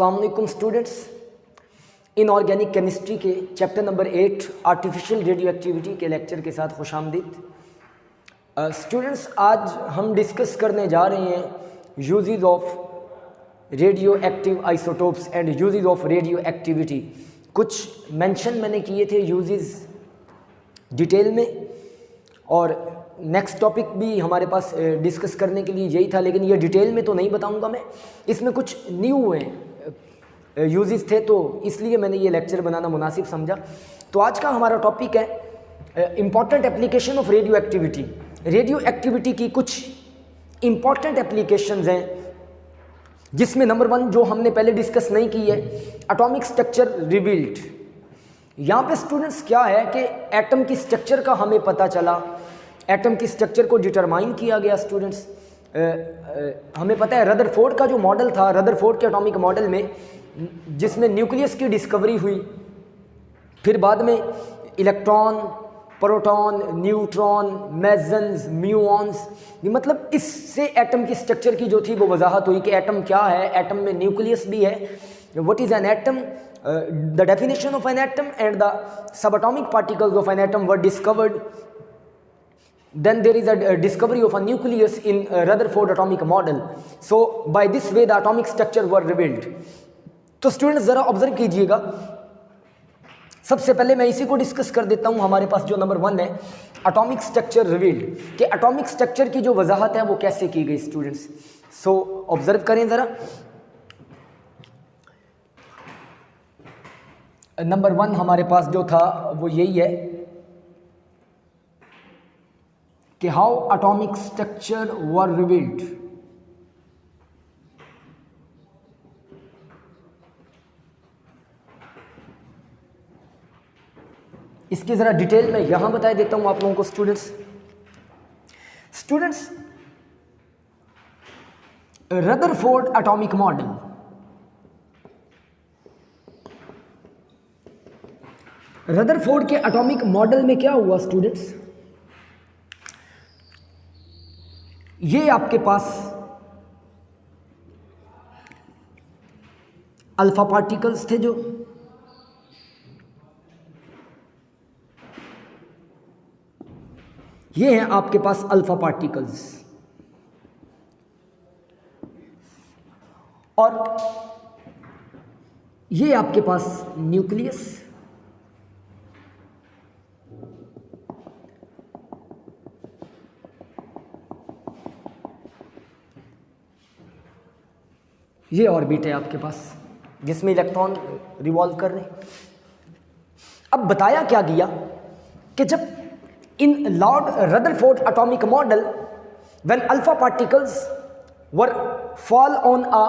अस्सलाम वालेकुम students. Inorganic chemistry के chapter number 8 artificial radio activity के लेक्चर के साथ खुशामदीद। स्टूडेंट्स, आज हम डिस्कस करने जा रहे हैं uses of radio active isotopes and uses of radio activity. कुछ मेंशन मैंने किए थे यूजेस डिटेल में, और नेक्स्ट टॉपिक भी हमारे पास डिस्कस करने के लिए यही था, लेकिन ये डिटेल में तो नहीं बताऊंगा मैं। इसमें कुछ न्यू हैं यूजेस थे, तो इसलिए मैंने ये लेक्चर बनाना मुनासिब समझा। तो आज का हमारा टॉपिक है important application of radio activity. Radio activity की कुछ इम्पॉर्टेंट एप्लीकेशंस हैं, जिसमें नंबर 1 जो हमने पहले डिस्कस नहीं की है, एटॉमिक स्ट्रक्चर रिवील्ड। यहाँ पे स्टूडेंट्स क्या है कि एटम की स्ट्रक्चर का हमें पता चला, एटम की स्ट्रक्चर को डिटरमाइन किया गया। स्टूडेंट्स, हमें पता है रदरफोर्ड का जो मॉडल था, रदरफोर्ड के एटॉमिक मॉडल में जिसमें न्यूक्लियस की डिस्कवरी हुई, फिर बाद में इलेक्ट्रॉन, प्रोटॉन, न्यूट्रॉन, मेसन्स, म्यूऑन्स, मतलब इससे एटम की स्ट्रक्चर की जो थी वो वजाहत हुई कि एटम क्या है। एटम में न्यूक्लियस भी है, what is an atom, the definition of an atom and the subatomic particles of an atom were discovered. Then there is a discovery of a nucleus in Rutherford atomic model. So by this way the atomic structure were revealed. तो students ज़रा observe कीजिएगा। सबसे पहले मैं इसी को discuss कर देता हूँ। हमारे पास जो नंबर 1 है एटॉमिक स्ट्रक्चर रिवील्ड, कि एटॉमिक स्ट्रक्चर की जो वजाहत है वो कैसे की गई स्टूडेंट्स। सो ऑब्जर्व करें ज़रा। नंबर 1 हमारे पास जो था वो यही है कि how atomic structure were revealed. इसकी जरा डिटेल में यहां बता देता हूं आप लोगों को। Students Rutherford atomic model, Rutherford के एटॉमिक मॉडल में क्या हुआ स्टूडेंट्स, ये आपके पास अल्फा पार्टिकल्स थे, जो ये हैं आपके पास अल्फा पार्टिकल्स, और ये आपके पास न्यूक्लियस, ये ऑर्बिट है आपके पास जिसमें इलेक्ट्रॉन रिवॉल्व कर रहे हैं। अब बताया क्या गया कि जब in Lord Rutherford atomic model when alpha particles were fall on a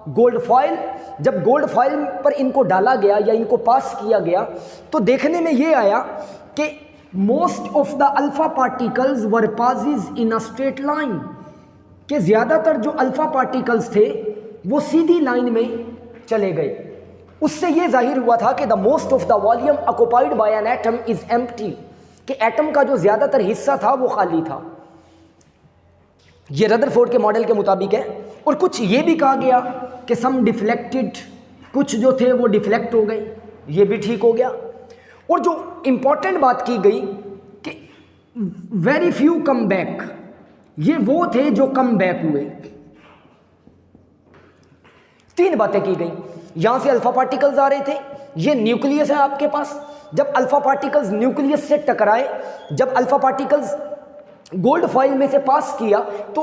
gold foil, जब गोल्ड फॉइल पर इनको डाला गया या इनको पास किया गया, तो देखने में ये आया कि most of the alpha particles were passes in a straight line, कि ज्यादातर जो अल्फा पार्टिकल्स थे वो सीधी लाइन में चले गए। उससे ये जाहिर हुआ था कि the most of the volume occupied by an atom is empty, कि एटम का जो ज्यादातर हिस्सा था वो खाली था। ये रदरफोर्ड के मॉडल के मुताबिक है। और कुछ ये भी कहा गया कि सम डिफ्लेक्टेड, कुछ जो थे वो डिफ्लेक्ट हो गए, ये भी ठीक हो गया। और जो इंपॉर्टेंट बात की गई कि वेरी फ्यू कम बैक, ये वो थे जो कम बैक हुए। 3 बातें की गई। यहां से अल्फा पार्टिकल्स आ रहे थे, ये न्यूक्लियस है आपके पास। जब अल्फा पार्टिकल्स न्यूक्लियस से टकराए, जब अल्फा पार्टिकल्स गोल्ड फॉइल में से पास किया, तो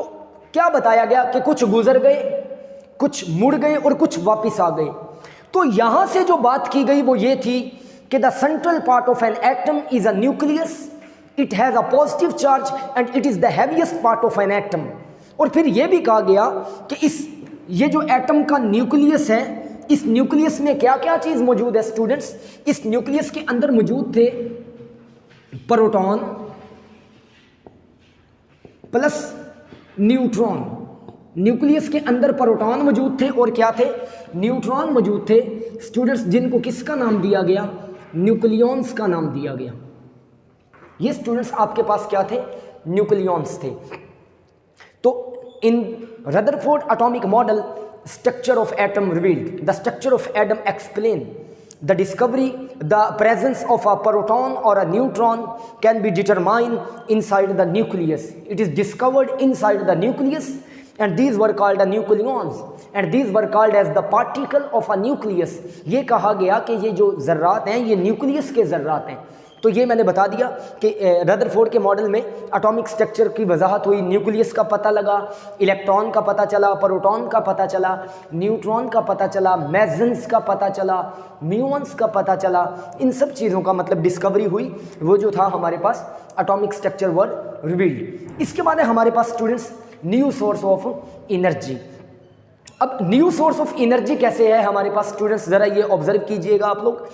क्या बताया गया कि कुछ गुजर गए, कुछ मुड़ गए और कुछ वापस आ गए। तो यहां से जो बात की गई वो ये थी कि the central part of an atom is a nucleus, it has a positive charge and it is the heaviest part of an atom. और फिर यह भी कहा गया कि ये जो एटम का न्यूक्लियस है, इस न्यूक्लियस में क्या क्या चीज मौजूद है स्टूडेंट्स। इस न्यूक्लियस के अंदर मौजूद थे प्रोटॉन प्लस न्यूट्रॉन। न्यूक्लियस के अंदर प्रोटॉन मौजूद थे और क्या थे, न्यूट्रॉन मौजूद थे स्टूडेंट्स, जिनको किसका नाम दिया गया, न्यूक्लियॉन्स का नाम दिया गया। ये स्टूडेंट्स आपके पास क्या थे, न्यूक्लियॉन्स थे। तो in Rutherford atomic model structure of atom revealed. The structure of atom explain. The discovery, the presence of a proton or a neutron can be determined inside the nucleus. It is discovered inside the nucleus, and these were called the nucleons, and these were called as the particle of a nucleus. ये कहा गया कि ये जो ज़र्रात हैं ये nucleus के ज़र्रात हैं। तो ये मैंने बता दिया कि रदरफोर्ड के मॉडल में एटॉमिक स्ट्रक्चर की वजाहत हुई, न्यूक्लियस का पता लगा, इलेक्ट्रॉन का पता चला, प्रोटॉन का पता चला, न्यूट्रॉन का पता चला, मेसन्स का पता चला, म्यूऑन्स का पता चला। इन सब चीज़ों का मतलब डिस्कवरी हुई, वो जो था हमारे पास एटॉमिक स्ट्रक्चर वर रिवील्ड। इसके बाद है हमारे पास students new source of energy. अब न्यू सोर्स ऑफ एनर्जी कैसे है हमारे पास स्टूडेंट्स, ज़रा ये ऑब्जर्व कीजिएगा आप लोग।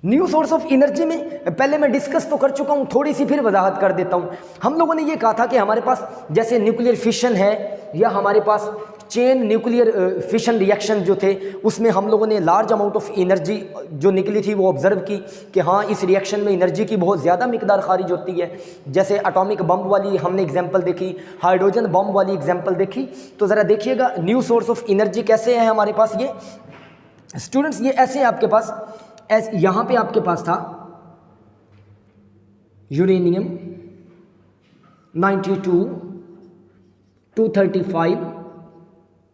न्यू सोर्स ऑफ एनर्जी में पहले मैं डिस्कस तो कर चुका हूँ, थोड़ी सी फिर वजाहत कर देता हूँ। हम लोगों ने ये कहा था कि हमारे पास जैसे न्यूक्लियर फिशन है या हमारे पास चेन न्यूक्लियर फिशन रिएक्शन जो थे उसमें हम लोगों ने लार्ज अमाउंट ऑफ एनर्जी जो निकली थी वो ऑब्जर्व की कि हाँ इस रिएक्शन में एनर्जी की बहुत ज़्यादा मिकदार खारिज होती है। जैसे एटॉमिक बम वाली हमने एग्जांपल देखी, हाइड्रोजन बम वाली एग्जांपल देखी। तो ज़रा देखिएगा न्यू सोर्स ऑफ एनर्जी कैसे है हमारे पास। ये स्टूडेंट्स ये ऐसे आपके पास यहाँ पे आपके पास था यूरेनियम 92, 235।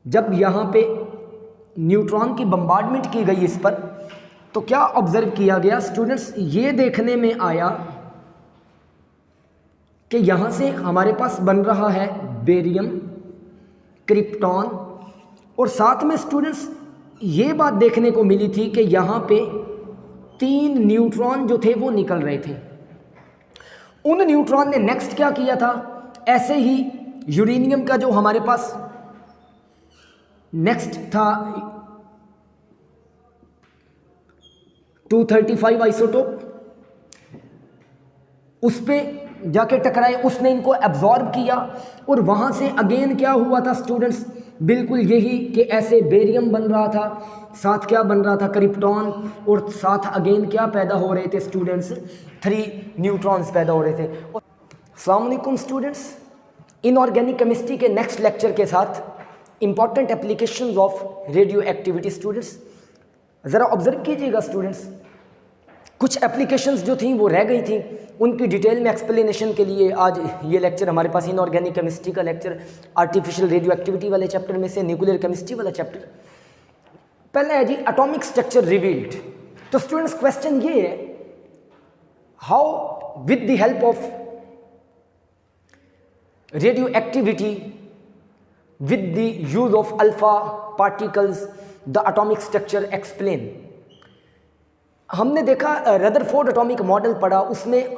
जब यहाँ पे न्यूट्रॉन की बम्बार्डमेंट की गई इस पर, तो क्या ऑब्जर्व किया गया स्टूडेंट्स, ये देखने में आया कि यहाँ से हमारे पास बन रहा है बेरियम, क्रिप्टॉन, और साथ में स्टूडेंट्स ये बात देखने को मिली थी कि यहाँ पे 3 न्यूट्रॉन जो थे वो निकल रहे थे। उन न्यूट्रॉन ने नेक्स्ट क्या किया था, ऐसे ही यूरेनियम का जो हमारे पास नेक्स्ट था 235 आइसोटोप, उस पे जाके टकराए, उसने इनको एब्जॉर्ब किया, और वहाँ से अगेन क्या हुआ था स्टूडेंट्स, बिल्कुल यही कि ऐसे बेरियम बन रहा था, साथ क्या बन रहा था, क्रिप्टॉन, और साथ अगेन क्या पैदा हो रहे थे स्टूडेंट्स, 3 न्यूट्रॉन्स पैदा हो रहे थे। अस्सलाम वालेकुम स्टूडेंट्स, इनऑर्गेनिक केमिस्ट्री के नेक्स्ट लेक्चर के साथ important applications of radio activity. Students ज़रा ऑब्जर्व कीजिएगा स्टूडेंट्स, कुछ एप्लीकेशंस जो थी वो रह गई थी, उनकी डिटेल में एक्सप्लेनेशन के लिए आज ये लेक्चर हमारे पास इनऑर्गेनिक केमिस्ट्री का लेक्चर, आर्टिफिशियल रेडियो एक्टिविटी वाले चैप्टर में से न्यूक्लियर केमिस्ट्री वाला चैप्टर। पहले है जी एटॉमिक स्ट्रक्चर रिवील्ड। तो स्टूडेंट्स क्वेश्चन ये है, how with the help of radio activity with the use of alpha particles the atomic structure explain। हमने देखा रदरफोर्ड एटॉमिक मॉडल पढ़ा, उसमें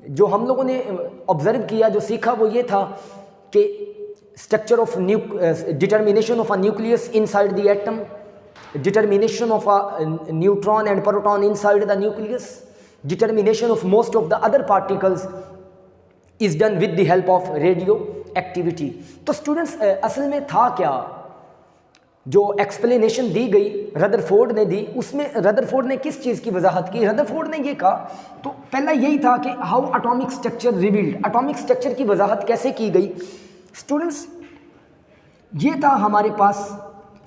जो हम लोगों ने ऑब्जर्व किया, जो सीखा, वो ये था कि structure of determination of a nucleus inside the atom, determination of a neutron and proton inside the nucleus, determination of most of the other particles is done with the help of radio activity. तो students असल में था क्या, जो explanation दी गई Rutherford ने दी, उसमें Rutherford ने किस चीज़ की वजाहत की। रदरफोर्ड ने ये कहा, तो पहला यही था कि how atomic structure revealed, atomic structure की वजाहत कैसे की गई। स्टूडेंट्स ये था हमारे पास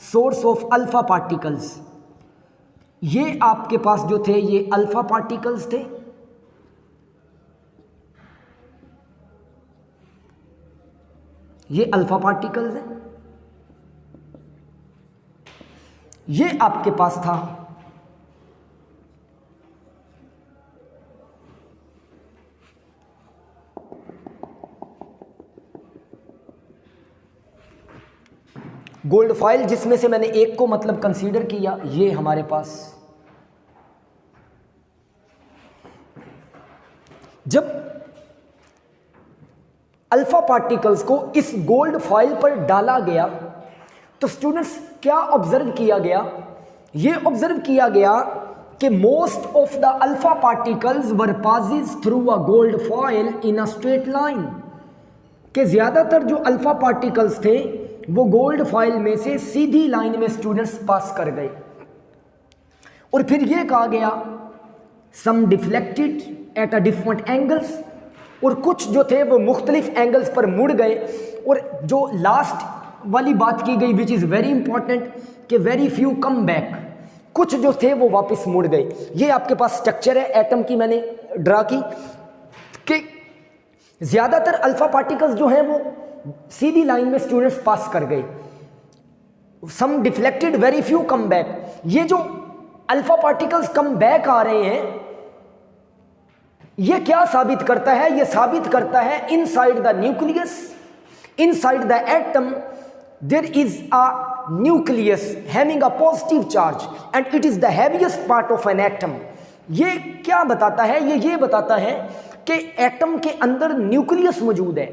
सोर्स ऑफ अल्फा पार्टिकल्स, ये आपके पास जो थे ये अल्फा पार्टिकल्स थे, ये अल्फा पार्टिकल्स हैं, ये आपके पास था गोल्ड फॉइल, जिसमें से मैंने एक को मतलब कंसीडर किया, ये हमारे पास। जब अल्फा पार्टिकल्स को इस गोल्ड फॉइल पर डाला गया तो स्टूडेंट्स क्या ऑब्जर्व किया गया, ये ऑब्जर्व किया गया कि most of the alpha particles were passes through a gold foil in a straight line, कि ज्यादातर जो अल्फा पार्टिकल्स थे वो गोल्ड फॉइल में से सीधी लाइन में स्टूडेंट्स पास कर गए। और फिर ये कहा गया some deflected at a different angles, और कुछ जो थे वो मुख्तलिफ एंगल्स पर मुड़ गए, और जो लास्ट वाली बात की गई विच इज़ वेरी इंपॉर्टेंट कि वेरी फ्यू कम बैक, कुछ जो थे वो वापस मुड़ गए। ये आपके पास स्ट्रक्चर है एटम की, मैंने ड्रा की कि ज़्यादातर अल्फा पार्टिकल्स जो हैं वो सीधी लाइन में स्टूडेंट्स पास कर गए, some deflected, very few come back. ये जो अल्फा पार्टिकल्स कम बैक आ रहे हैं ये क्या साबित करता है? ये साबित करता है inside the nucleus, inside the atom there is a nucleus having a positive charge and it is the heaviest part of an atom. ये क्या बताता है? ये बताता है कि एटम के अंदर न्यूक्लियस मौजूद है,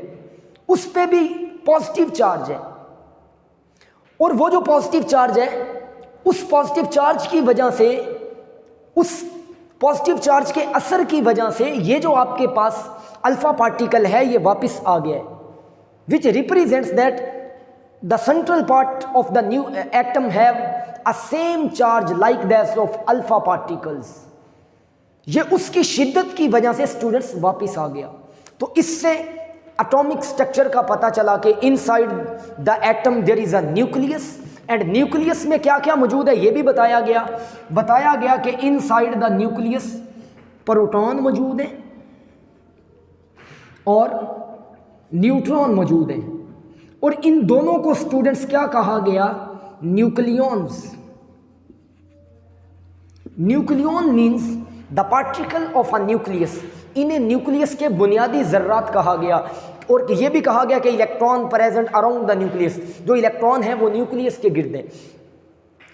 उस पे भी पॉजिटिव चार्ज है, और वो जो पॉजिटिव चार्ज है उस पॉजिटिव चार्ज की वजह से, उस पॉजिटिव चार्ज के असर की वजह से ये जो आपके पास अल्फा पार्टिकल है ये वापस आ गया है, विच represents that the central part of the new atom have a same charge like that of alpha particles. ये उसकी शिद्दत की वजह से स्टूडेंट्स वापस आ गया। तो इससे एटॉमिक स्ट्रक्चर का पता चला कि inside the atom there is a nucleus, and nucleus में क्या क्या मौजूद है ये भी बताया गया कि इनसाइड द न्यूक्लियस प्रोटॉन मौजूद है और न्यूट्रॉन मौजूद है, और इन दोनों को स्टूडेंट्स क्या कहा गया? Nucleons. Nucleon means the particle of a nucleus. इन्हें न्यूक्लियस के बुनियादी ज़र्रात कहा गया, और ये भी कहा गया कि electron present around the nucleus, जो इलेक्ट्रॉन है वो न्यूक्लियस के गिर्द हैं।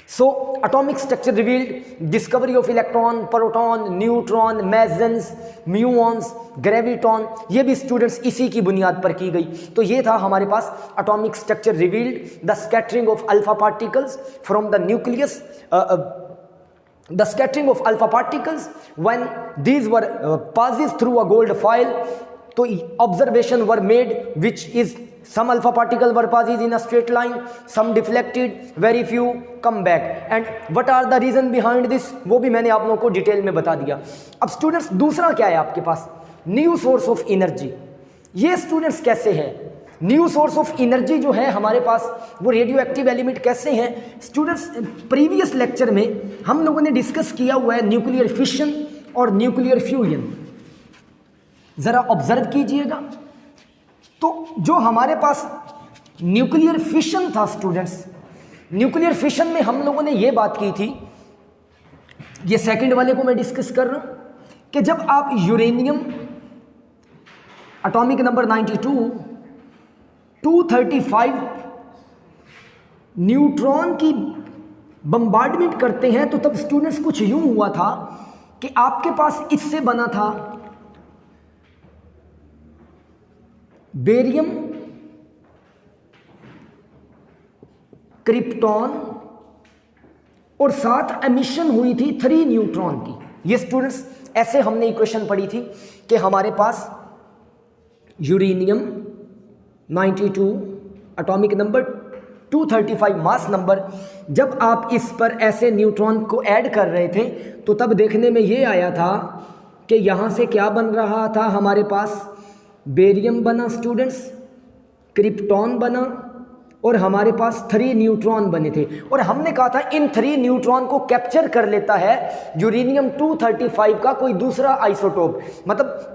So atomic structure revealed discovery of electron, proton, neutron, mesons, muons, graviton, ये भी स्टूडेंट्स इसी की बुनियाद पर की गई। तो ये था हमारे पास atomic structure revealed the scattering of alpha particles from the nucleus, the scattering of alpha particles when these were passes through a gold foil. तो observation were made which is some alpha particle were passes in a straight line, some deflected, very few come back, and what are the reason behind this वो भी मैंने आप लोगों को detail में बता दिया। अब स्टूडेंट्स दूसरा क्या है आपके पास? New source of energy. ये स्टूडेंट्स कैसे है? न्यू सोर्स ऑफ एनर्जी जो है हमारे पास वो रेडियो एक्टिव एलिमेंट कैसे हैं? स्टूडेंट्स प्रीवियस लेक्चर में हम लोगों ने डिस्कस किया हुआ है न्यूक्लियर फिशन और न्यूक्लियर फ्यूजन। ज़रा ऑब्जर्व कीजिएगा। तो जो हमारे पास न्यूक्लियर फिशन था स्टूडेंट्स, न्यूक्लियर फिशन में हम लोगों ने ये बात की थी, ये सेकंड वाले को मैं डिस्कस कर रहा हूँ, कि जब आप यूरेनियम एटॉमिक नंबर 92 235 न्यूट्रॉन की बम्बार्डमेंट करते हैं, तो तब स्टूडेंट्स कुछ यूं हुआ था कि आपके पास इससे बना था बेरियम, क्रिप्टॉन, और साथ एमिशन हुई थी 3 न्यूट्रॉन की। ये स्टूडेंट्स ऐसे हमने इक्वेशन पढ़ी थी कि हमारे पास uranium 92 atomic number 235 mass number, जब आप इस पर ऐसे न्यूट्रॉन को ऐड कर रहे थे तो तब देखने में ये आया था कि यहाँ से क्या बन रहा था? हमारे पास बेरियम बना स्टूडेंट्स, क्रिप्टॉन बना, और हमारे पास 3 न्यूट्रॉन बने थे। और हमने कहा था इन 3 न्यूट्रॉन को कैप्चर कर लेता है यूरेनियम 235 का कोई दूसरा आइसोटोप। मतलब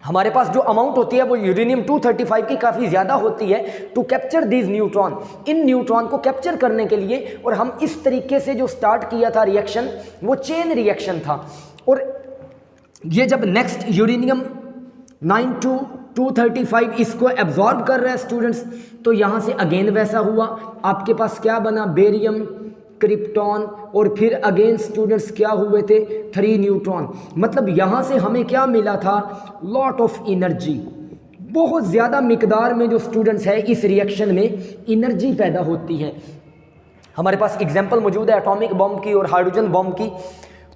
हमारे पास जो अमाउंट होती है वो यूरेनियम 235 की काफ़ी ज़्यादा होती है टू कैप्चर दीज न्यूट्रॉन। इन न्यूट्रॉन को कैप्चर करने के लिए, और हम इस तरीके से जो स्टार्ट किया था रिएक्शन, वो चेन रिएक्शन था। और ये जब नेक्स्ट यूरेनियम 235 इसको एब्जॉर्ब कर रहा है स्टूडेंट्स, तो यहाँ से अगेन वैसा हुआ, आपके पास क्या बना? बेरियम, क्रिप्टॉन, और फिर अगेन स्टूडेंट्स क्या हुए थे? 3 न्यूट्रॉन। मतलब यहाँ से हमें क्या मिला था? लॉट ऑफ एनर्जी, बहुत ज़्यादा मिकदार में जो स्टूडेंट्स है इस रिएक्शन में एनर्जी पैदा होती है। हमारे पास एग्जाम्पल मौजूद है एटॉमिक बॉम्ब की और हाइड्रोजन बॉम्ब की।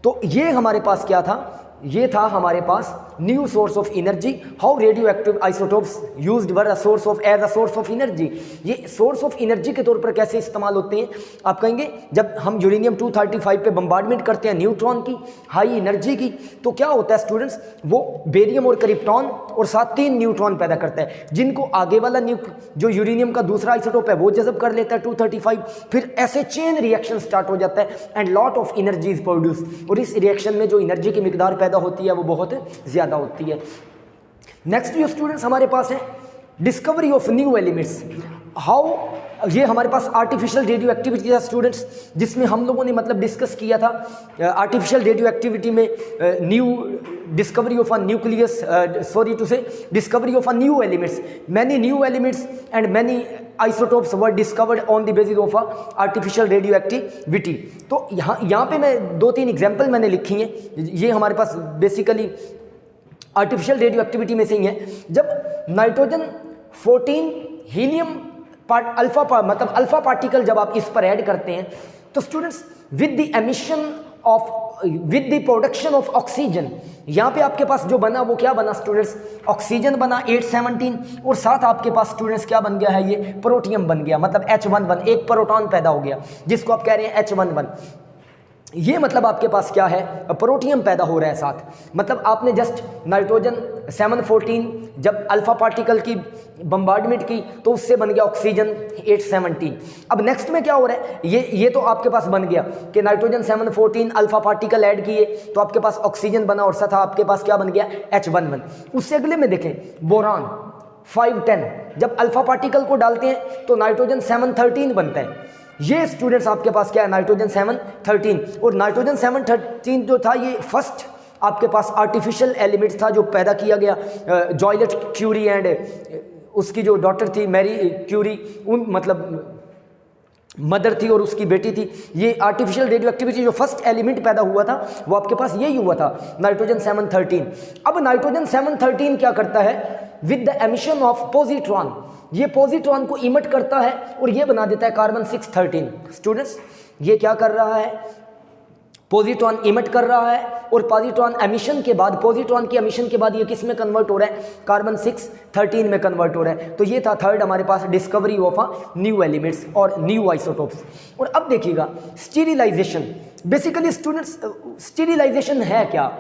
तो ये हमारे पास क्या था ये था हमारे पास new source of energy, how radioactive isotopes used were as a source of energy. ये सोर्स ऑफ एनर्जी के तौर पर कैसे इस्तेमाल होते हैं, आप कहेंगे जब हम यूरेनियम 235 पे बम्बार्डमेंट करते हैं न्यूट्रॉन की हाई एनर्जी की, तो क्या होता है स्टूडेंट्स, वो बेरियम और क्रिप्टॉन और साथ 3 न्यूट्रॉन पैदा करता है, जिनको आगे वाला जो यूरेनियम का दूसरा आइसोटोप है वो जज़ब कर लेता है 235, फिर ऐसे चेन रिएक्शन स्टार्ट हो जाता है and lot of energy is produce, और इस रिएक्शन में जो एनर्जी की मिकदार पैदा होती है वो बहुत ज़्यादा होती है। नेक्स्ट जो स्टूडेंट्स हमारे पास है discovery of new elements, how, ये हमारे पास आर्टिफिशियल रेडियो एक्टिविटी था स्टूडेंट्स, जिसमें हम लोगों ने मतलब डिस्कस किया था आर्टिफिशियल रेडियो एक्टिविटी में new discovery of a nucleus, discovery of a new elements, many new elements and many isotopes were discovered on the basis of artificial radio activity. तो यहाँ पे मैं 2-3 एग्जाम्पल मैंने लिखी हैं, ये हमारे पास बेसिकली आर्टिफिशियल रेडियो एक्टिविटी में से ही है। जब नाइट्रोजन 14 हीलियम मतलब अल्फा पार्टिकल जब आप इस पर ऐड करते हैं, तो students with the production of oxygen, यहाँ पे आपके पास जो बना वो क्या बना स्टूडेंट्स, ऑक्सीजन बना 817, और साथ आपके पास स्टूडेंट्स क्या बन गया है, ये प्रोटियम बन गया, मतलब H11, एक प्रोटॉन पैदा हो गया जिसको आप कह रहे हैं H11। ये मतलब आपके पास क्या है, प्रोटियम पैदा हो रहा है साथ, मतलब आपने जस्ट नाइट्रोजन 714 जब अल्फा पार्टिकल की बम्बार्डमेंट की तो उससे बन गया ऑक्सीजन 817। अब नेक्स्ट में क्या हो रहा है, ये तो आपके पास बन गया कि नाइट्रोजन 714 अल्फा पार्टिकल ऐड किए तो आपके पास ऑक्सीजन बना, और साथ आपके पास क्या बन गया, H11। उससे अगले में देखें बोरान 510, जब अल्फा पार्टिकल को डालते हैं तो नाइट्रोजन 713 बनता है। ये स्टूडेंट्स आपके पास क्या है, नाइट्रोजन 713, और नाइट्रोजन 713 जो था ये फर्स्ट आपके पास आर्टिफिशियल एलिमेंट था जो पैदा किया गया जॉयलेट क्यूरी एंड उसकी जो डॉटर थी मैरी क्यूरी, उन मतलब मदर थी और उसकी बेटी थी। ये आर्टिफिशियल रेडियो एक्टिविटी जो फर्स्ट एलिमेंट पैदा हुआ था वो आपके पास यही हुआ था, नाइट्रोजन 713। अब नाइट्रोजन 713 क्या करता है, with the emission of positron, ये पॉजिट्रॉन को इमिट करता है और ये बना देता है कार्बन 613। स्टूडेंट्स ये क्या कर रहा है, पॉजिट्रॉन इमिट कर रहा है, और पॉजिट्रॉन एमिशन के बाद, पॉजिट्रॉन की एमिशन के बाद ये किस में कन्वर्ट हो रहा है, कार्बन 613 में कन्वर्ट हो रहा है। तो ये था थर्ड हमारे पास डिस्कवरी ऑफ न्यू एलिमेंट्स और न्यू आइसोटोप्स। और अब देखिएगा स्टीरिलाइजेशन, बेसिकली स्टूडेंट्स स्टीरिलाइजेशन है क्या,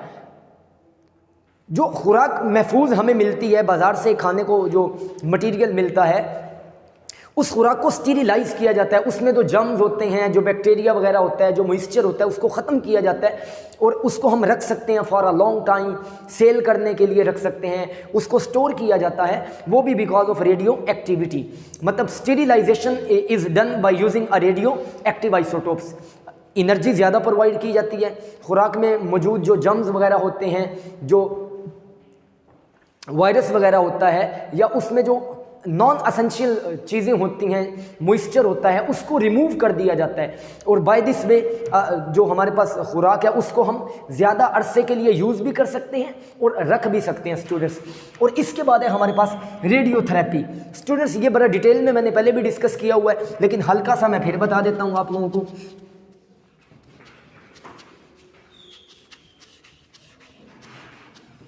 जो खुराक महफूज हमें मिलती है बाजार से खाने को, जो मटेरियल मिलता है उस खुराक को स्टीरिलाइज किया जाता है, उसमें जो जर्म्स होते हैं, जो बैक्टीरिया वगैरह होता है, जो मॉइस्चर होता है, उसको ख़त्म किया जाता है और उसको हम रख सकते हैं for a long time, sell करने के लिए रख सकते हैं, उसको स्टोर किया जाता है, वो भी बिकॉज ऑफ रेडियो एक्टिविटी। मतलब sterilization is done by using a radioactive isotopes. Energy ज़्यादा प्रोवाइड की जाती है, खुराक में मौजूद जो जर्म्स वगैरह होते हैं, जो वायरस वगैरह होता है, या उसमें जो नॉन असेंशियल चीज़ें होती हैं, मॉइस्चर होता है, उसको रिमूव कर दिया जाता है। और बाय दिस वे जो हमारे पास खुराक है उसको हम ज़्यादा अरसे के लिए यूज़ भी कर सकते हैं और रख भी सकते हैं स्टूडेंट्स। और इसके बाद है हमारे पास रेडियोथेरेपी। स्टूडेंट्स ये बड़ा डिटेल में मैंने पहले भी डिस्कस किया हुआ है, लेकिन हल्का सा मैं फिर बता देता हूँ आप लोगों को।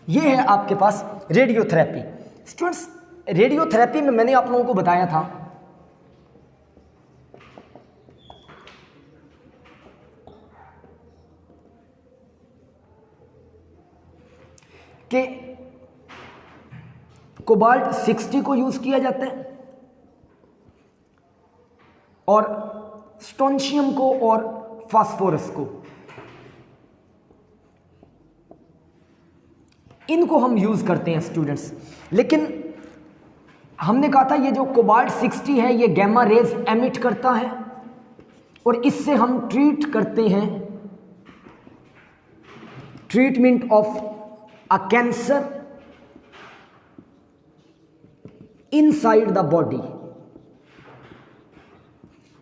ये है आपके पास रेडियोथेरेपी। स्टूडेंट्स रेडियोथेरेपी में मैंने आप लोगों को बताया था कि कोबाल्ट 60 को यूज किया जाता है और स्टोंशियम को और फास्फोरस को, इनको हम यूज करते हैं स्टूडेंट्स। लेकिन हमने कहा था ये जो कोबाल्ट 60 है ये गैमा रेज एमिट करता है और इससे हम ट्रीट करते हैं, treatment of a cancer inside the body.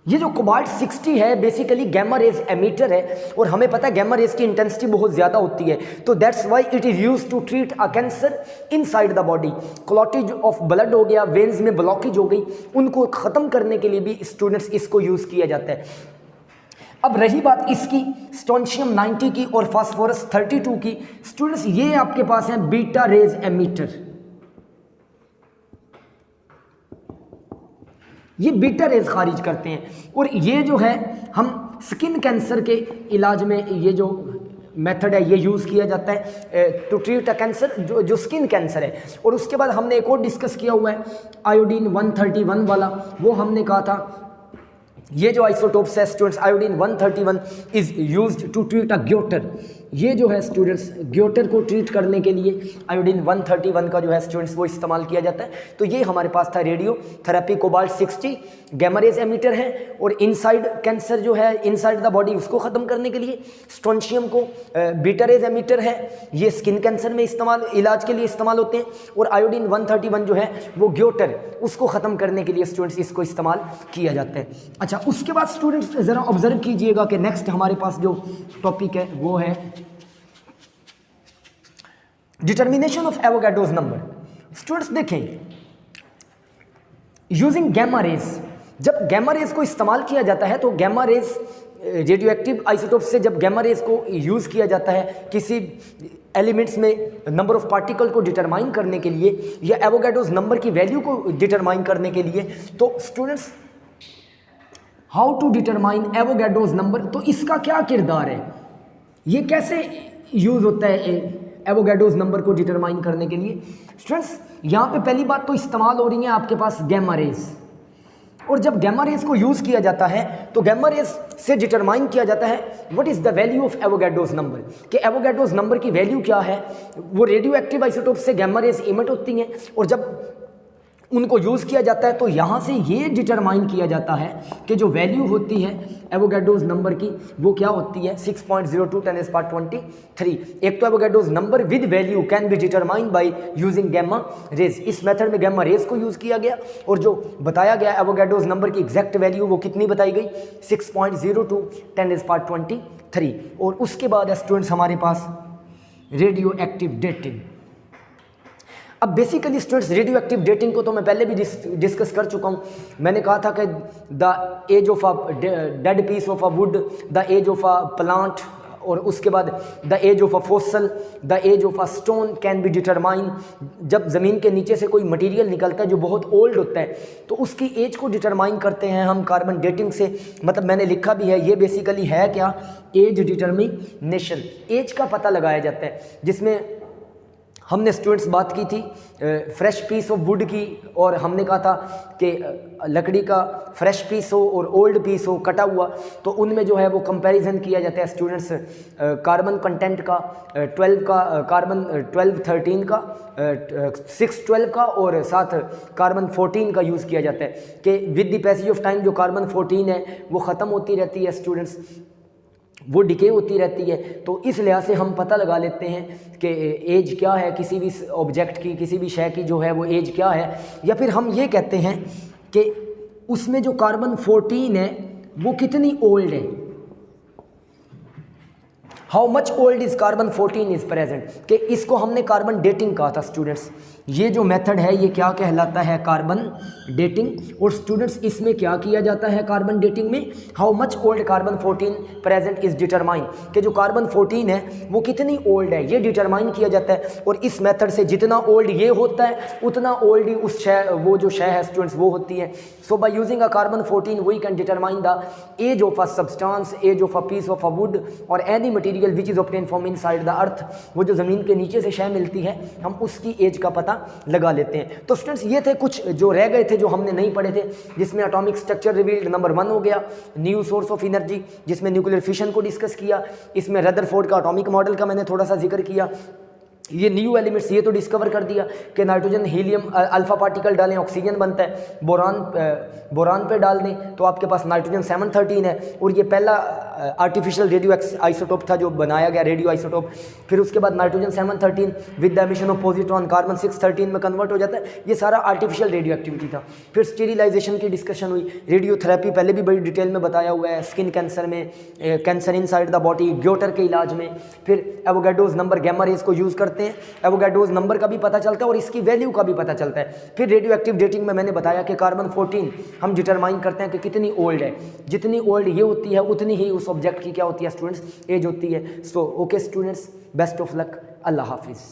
ये जो कोबाल्ट 60 है बेसिकली गैमा रेज एमिटर है और हमें पता है गैमा रेज की इंटेंसिटी बहुत ज़्यादा होती है, तो that's why it is used to treat a cancer inside the body. Clottage of blood हो गया, वेन्स में ब्लॉकेज हो गई, उनको ख़त्म करने के लिए भी स्टूडेंट्स इसको यूज़ किया जाता है। अब रही बात इसकी स्ट्रोंशियम 90 की और फास्फोरस 32 की, स्टूडेंट्स ये आपके पास है बीटा रेज एमिटर। ये बीटा रेज खारिज करते हैं, और ये जो है हम स्किन कैंसर के इलाज में ये जो मेथड है ये यूज़ किया जाता है टू ट्रीट अ कैंसर, जो स्किन कैंसर है। और उसके बाद हमने एक और डिस्कस किया हुआ है आयोडीन 131 वाला, वो हमने कहा था ये जो आइसोटोप्स है students, iodine 131 is used to treat a goitre. ये जो है स्टूडेंट्स ग्योटर को ट्रीट करने के लिए आयोडीन 131 का जो है स्टूडेंट्स वो इस्तेमाल किया जाता है। तो ये हमारे पास था radiotherapy, cobalt 60 gamma rays emitter है, और इनसाइड कैंसर जो है इनसाइड द बॉडी उसको ख़त्म करने के लिए स्ट्रोंशियम को बीटा रेज एमिटर है, ये स्किन कैंसर में इलाज के लिए इस्तेमाल होते हैं। और आयोडीन 131 जो है वो ग्योटर उसको ख़त्म करने के लिए स्टूडेंट्स इसको इस्तेमाल किया जाता है। अच्छा, उसके बाद स्टूडेंट्स ज़रा ऑब्जर्व कीजिएगा कि नेक्स्ट हमारे पास जो टॉपिक है वो है determination of Avogadro's number. Students देखें, यूजिंग गैमा रेज, जब गैमा रेज को इस्तेमाल किया जाता है तो गैमा रेज रेडियोएक्टिव आइसोटोप से जब गैमा रेज को यूज़ किया जाता है किसी एलिमेंट्स में नंबर ऑफ पार्टिकल को डिटरमाइन करने के लिए या एवोगाड्रोस नंबर की वैल्यू को डिटरमाइन करने के लिए, तो students how to determine Avogadro's number, तो इसका क्या किरदार है, ये कैसे यूज़ होता है एवोगाड्रोस नंबर को डिटरमाइन करने के लिए। स्टूडेंट्स यहाँ पे पहली बात तो इस्तेमाल हो रही है आपके पास गैमा रेज, और जब गैमा रेज को यूज़ किया जाता है तो गैमा रेज से डिटरमाइन किया जाता है what is the value of Avogadro's number, कि एवोगाड्रोस नंबर की वैल्यू क्या है। वो रेडियो एक्टिव आइसोटोप से गैमा रेज इमिट होती हैं, और जब उनको यूज़ किया जाता है तो यहाँ से ये डिटरमाइन किया जाता है कि जो वैल्यू होती है एवोगाड्रोस नंबर की वो क्या होती है 6.02 10⁻23। एक तो Avogadro's number with value can be determined by using gamma rays, इस मेथड में गैमा रेज को यूज़ किया गया, और जो बताया गया एवोगाड्रोस नंबर की एग्जैक्ट वैल्यू वो कितनी बताई गई 6.02 10⁻23। और उसके बाद स्टूडेंट्स हमारे पास रेडियो एक्टिव डेटिंग। अब basically students radio active dating को तो मैं पहले भी डिस्कस कर चुका हूँ। मैंने कहा था कि the age of a dead piece of a wood, the age of a plant, और उसके बाद the age of a fossil, the age of a stone can be determine. जब ज़मीन के नीचे से कोई मटेरियल निकलता है जो बहुत ओल्ड होता है तो उसकी एज को डिटरमाइन करते हैं हम कार्बन डेटिंग से। मतलब मैंने लिखा भी है, ये बेसिकली है क्या, एज डिटर्मिनेशन, एज का पता लगाया जाता है, जिसमें हमने स्टूडेंट्स बात की थी फ्रेश पीस ऑफ वुड की, और हमने कहा था कि लकड़ी का फ्रेश पीस हो और ओल्ड पीस हो कटा हुआ, तो उनमें जो है वो कंपैरिजन किया जाता है स्टूडेंट्स कार्बन कंटेंट का 12 का, कार्बन 12-13 का, 6-12 का, और साथ कार्बन 14 का यूज़ किया जाता है कि with the passage of time जो कार्बन 14 है वो ख़त्म होती रहती है स्टूडेंट्स, वो डिके होती रहती है। तो इस लिहाज से हम पता लगा लेते हैं कि एज क्या है किसी भी ऑब्जेक्ट की, किसी भी शय की जो है वो एज क्या है। या फिर हम ये कहते हैं कि उसमें जो कार्बन 14 है वो कितनी ओल्ड है, how much old is carbon 14 is present, कि इसको हमने कार्बन डेटिंग कहा था स्टूडेंट्स। ये जो मेथड है ये क्या कहलाता है, कार्बन डेटिंग। और स्टूडेंट्स इसमें क्या किया जाता है कार्बन डेटिंग में, how much old carbon 14 present is determine, कि जो कार्बन 14 है वो कितनी ओल्ड है ये डिटरमाइन किया जाता है। और इस मेथड से जितना ओल्ड ये होता है उतना ओल्ड ही उस शय, वो जो शय है स्टूडेंट्स वो होती है। So by using a carbon 14 we can determine the age of a substance, age of a piece of a wood और any material which is obtain from inside the earth. वो जो ज़मीन के नीचे से शय मिलती है हम उसकी एज का पता लगा लेते हैं। तो स्टूडेंट्स ये थे कुछ जो रह गए थे जो हमने नहीं पढ़े थे, जिसमें एटॉमिक स्ट्रक्चर रिवील्ड नंबर 1 हो गया, न्यू सोर्स ऑफ एनर्जी जिसमें न्यूक्लियर फिशन को डिस्कस किया, इसमें रदरफोर्ड का एटॉमिक मॉडल का मैंने थोड़ा सा जिक्र किया, ये न्यू एलिमेंट्स ये तो डिस्कवर कर दिया कि नाइट्रोजन हीलियम अल्फा पार्टिकल डालें ऑक्सीजन बनता है, बोरान पे डाल दें तो आपके पास नाइट्रोजन 713 है। और ये पहला आर्टिफिशियल रेडियो आइसोटोप था जो बनाया गया रेडियो आइसोटोप। फिर उसके बाद nitrogen 713 with the emission of positron carbon 613 में कन्वर्ट हो जाता है। ये सारा आर्टिफिशियल रेडियो एक्टिविटी था। फिर स्टेरिलाइजेशन की डिस्कशन हुई, रेडियोथेरेपी पहले भी बड़ी डिटेल में बताया हुआ है, स्किन कैंसर में, कैंसर इनसाइड द बॉडी, ग्योटर के इलाज में। फिर एवोगाड्रोस नंबर गैमा रेज को यूज़ करते सकते हैं, एवोगाड्रोस नंबर का भी पता चलता है और इसकी वैल्यू का भी पता चलता है। फिर रेडियो एक्टिव डेटिंग में मैंने बताया कि कार्बन 14 हम डिटरमाइन करते हैं कि कितनी ओल्ड है, जितनी ओल्ड ये होती है उतनी ही उस ऑब्जेक्ट की क्या होती है स्टूडेंट्स, एज होती है। So okay students, best of luck, अल्लाह हाफिज़।